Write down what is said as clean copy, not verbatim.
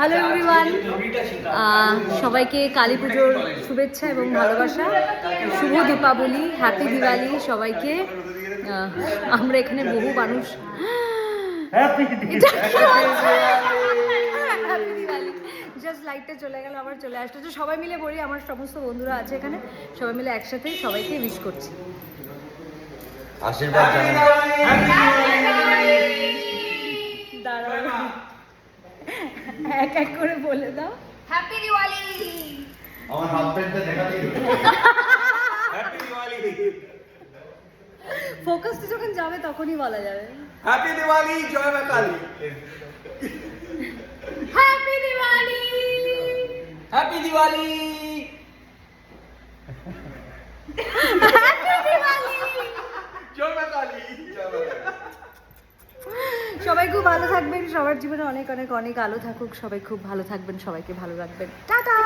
Hello everyone, সবাইকে কালী পুজোর শুভেচ্ছা এবং ভালোবাসা। শুভ দীপাবলি, হ্যাপি দিওয়ালি সবাইকে। আমরা এখানে বহু মানুষ হ্যাপি দিওয়ালি। জাস্ট লাইটটা চলে গেল, আবার চলে আসলো। তো সবাই মিলে বলি, আমার সমস্ত বন্ধুরা আছে এখানে, সবাই মিলে একসাথে সবাইকে উইশ করছি। আশীর্বাদ দাঁড়াও, এক এক করে বলে দাও। হ্যাপি দিওয়ালি। আমার হাফ প্যান্টটা দেখাতেই হবে। হ্যাপি দিওয়ালি। ফোকাসটা যখন যাবে তখনই বলা যাবে। হ্যাপি দিওয়ালি, জয় মা Kali. Happy Diwali. Happy Diwali. Happy Diwali. জয় মা কালী। সবাই খুব ভালো থাকবেন, সবার জীবনে অনেক অনেক অনেক আলো থাকুক, সবাই খুব ভালো থাকবেন, সবাইকে ভালো রাখবেন। টাটা।